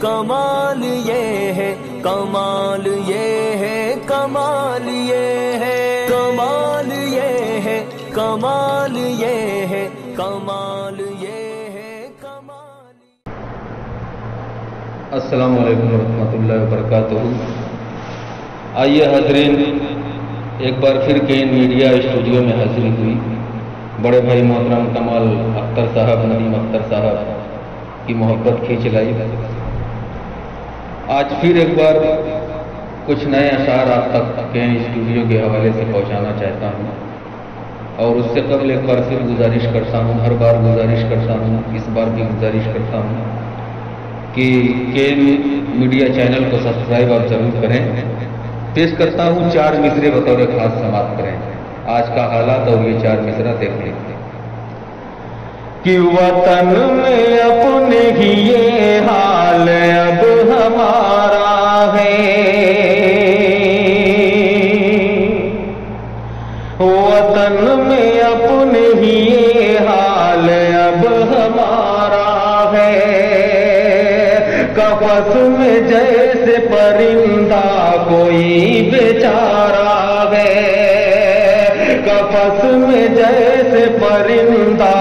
کمال یہ ہے، کمال یہ ہے، کمال یہ ہے، کمال یہ ہے، کمال یہ ہے، کمال یہ ہے، کمال۔ السلام علیکم ورحمۃ اللہ وبرکاتہ۔ آئیے حاضرین، ایک بار پھر کین میڈیا اسٹوڈیو میں حاضری ہوئی۔ بڑے بھائی محترم کمال اختر صاحب، ندیم اختر صاحب کی محبت کھینچ لائی۔ آج پھر ایک بار کچھ نئے اشعار آپ تک کین اسٹوڈیو کے حوالے سے پہنچانا چاہتا ہوں، اور اس سے قبل ایک بار پھر گزارش کرتا ہوں، ہر بار گزارش کرتا ہوں، اس بار بھی گزارش کرتا ہوں کہ کین میڈیا چینل کو سبسکرائب آپ ضرور کریں۔ پیش کرتا ہوں 4 مصرے بطور خاص سماعت کریں۔ آج کا حالات اور یہ 4 مصرع دیکھ لیں کہ وطن میں اپنے ہی یہ حال اب ہمارا ہے، وطن میں اپنے ہی یہ حال اب ہمارا ہے، قفس میں جیسے پرندہ کوئی بیچارہ ہے، قفس میں جیسے پرندہ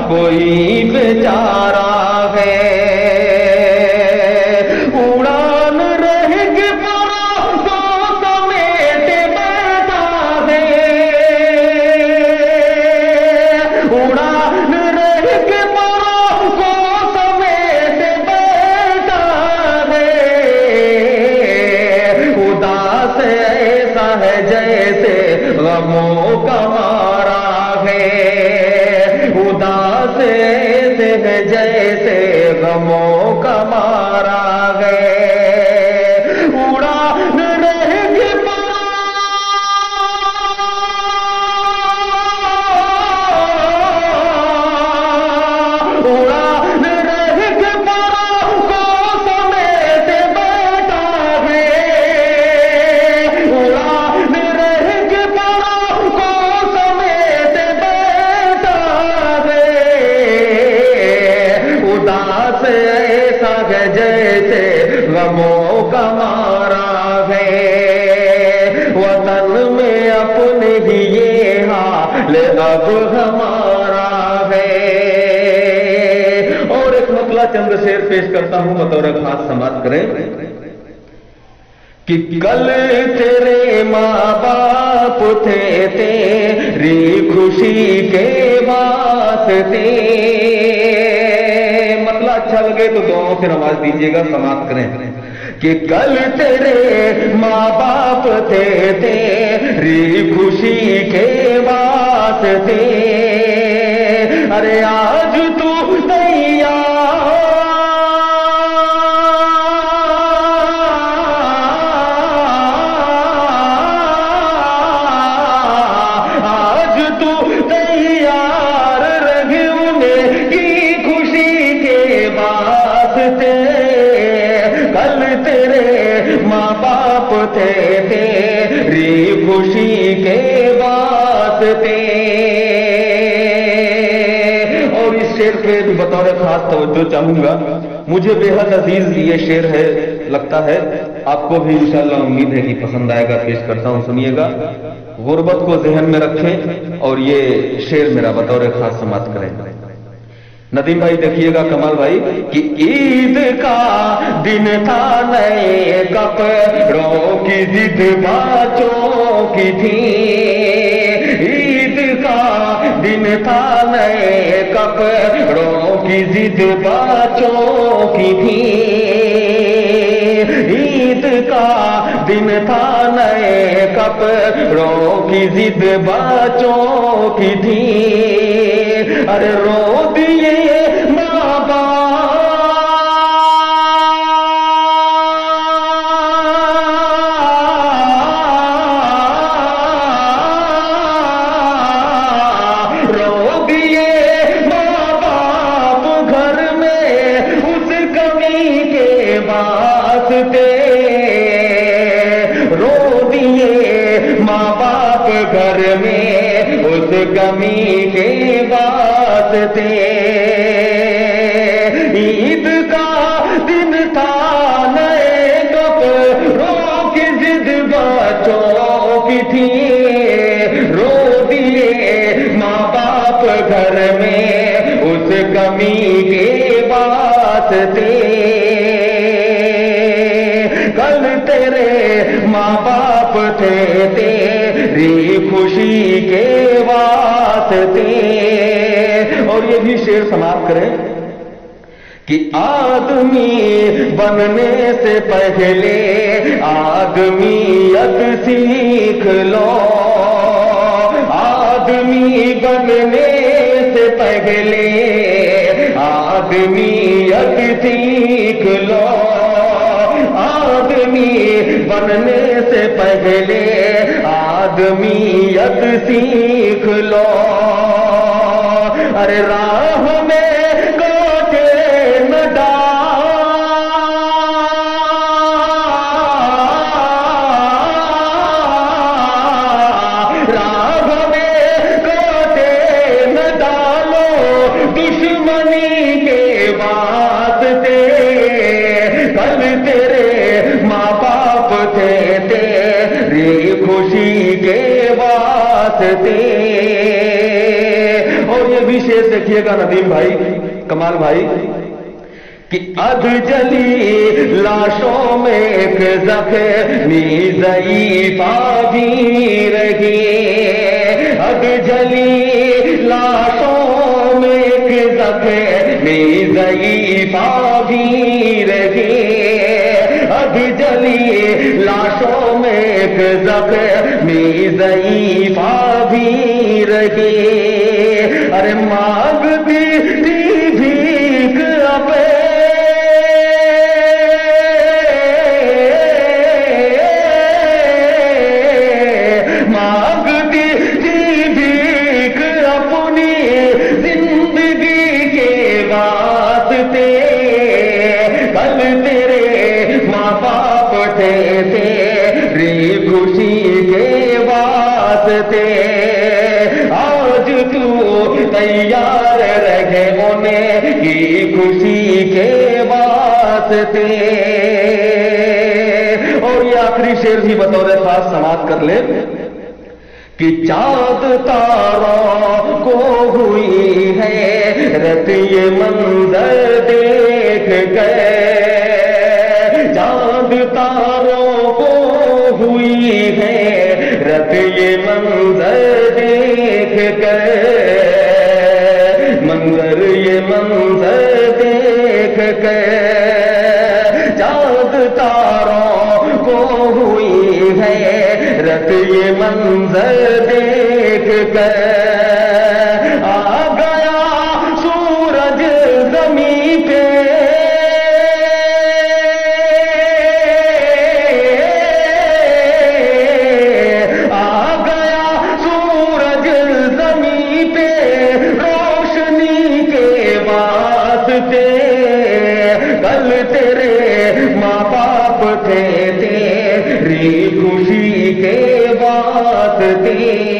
کوئی بیچارہ ہے، اڑان رہ کے پروں کو سمیٹ بیٹھا ہے، اڑان رہ کے پروں کو سمیٹ بیٹھا ہے، اداس ایسا ہے جیسے غموں کا مارا ہے، اداس ایسے ہے جیسے غموں کا مارا ہے، اڑان رہ کے اڑان رہ کے پروں کو سمیٹ بیٹھا ہے، اڑان رہ کے پروں کو سمیٹ بیٹھا ہے، اداس ایسا ہے جیسے غموں کا مارا ہے، وطن میں اپنے ہی یہ حال اب ہمارا ہے۔ اور ایک مطلع چند شعر پیش کرتا ہوں بطور خاص سماعت کریں کہ کل تیرے ماں باپ تھے تیری خوشی کے واسطے، مطلب اچھا لگے تو دونوں سے نواز دیجیے گا، سماعت کریں کہ کل تیرے ماں باپ تھے تیری خوشی کے واسطے، ارے آج تو تیار رہے انہیں کی خوشی کے واسطے، کل تیرے ماں باپ تھے تیری خوشی کے واسطے۔ اور اس شعر پہ بھی بطور خاص توجہ چاہوں گا، مجھے بے حد عزیز یہ شعر ہے، لگتا ہے آپ کو بھی انشاءاللہ امید ہے کہ پسند آئے گا۔ پیش کرتا ہوں، سنیے گا، غربت کو ذہن میں رکھیں اور یہ شعر میرا بطور خاص سماعت کریں۔ ندیم بھائی دیکھیے گا، کمال بھائی، کہ عید کا دن تھا، نئے کپڑوں کی ضد بچوں کی تھی، عید کا دن تھا، نئے کپڑوں کی ضد بچوں کی تھی، عید کا دن تھا، نئے کپڑوں کی ضد بچوں کی تھی، ارے رو دیے ماں باپ، رو دیے ماں باپ گھر میں اس کمی کے واسطے، رو دیے ماں باپ گھر میں اس کمی کے واسطے، عید کا دن تھا، تھی رو دیے ماں باپ گھر میں اس کمی کے واسطے، کل تیرے ماں باپ تھے تیری خوشی کے واسطے۔ اور یہ بھی شعر سماعت کریں کہ آدمی بننے سے پہلے آدمیت سیکھ لو، آدمی بننے سے پہلے آدمیت سیکھ لو، آدمی بننے سے پہلے آدمیت سیکھ لو۔ ارے راہ میں کاٹے نہ ڈال، راہ میں کاٹے نہ ڈالو دشمنی کے واسطے، کل تیرے ماں باپ تھے تیری خوشی کے واسطے۔ اور یہ بھی شعر دیکھیے گا ندیم بھائی، کمال بھائی، کہ ادھ جلی لاشوں میں ایک زخمی ضعیفہ بھی رہی، ادھ جلی لاشوں میں ایک زخمی ضعیفہ بھی رہی، ادھ جلی لاشوں میں ایک زخمی ضعیفہ بھی رہی۔ ارے مانگتی تھی بھیک ابے، مانگتی تھی بھیک اپنی زندگی کے واسطے، کل تیرے ماں باپ تھے تیری خوشی کے واسطے، آج تو تیار رہے انہیں کی خوشی کے واسطے۔ اور یہ آخری شعر بھی بطور خاص سماعت کر لے کہ چاند تاروں کو ہوئی ہے رت یہ منظر دیکھ گئے، چاند تاروں کو ہوئی ہے رت یہ منظر دیکھ گئے، منظر یہ منظر دیکھ گئے، چاند تاروں کو ہوئی ہے رت یہ منظر دیکھ گئے، آ گیا سورج زمین پہ، آ گیا سورج زمین پہ روشنی کے واسطے، کل تیرے ماں باپ تھے تیری خوشی کے واسطے،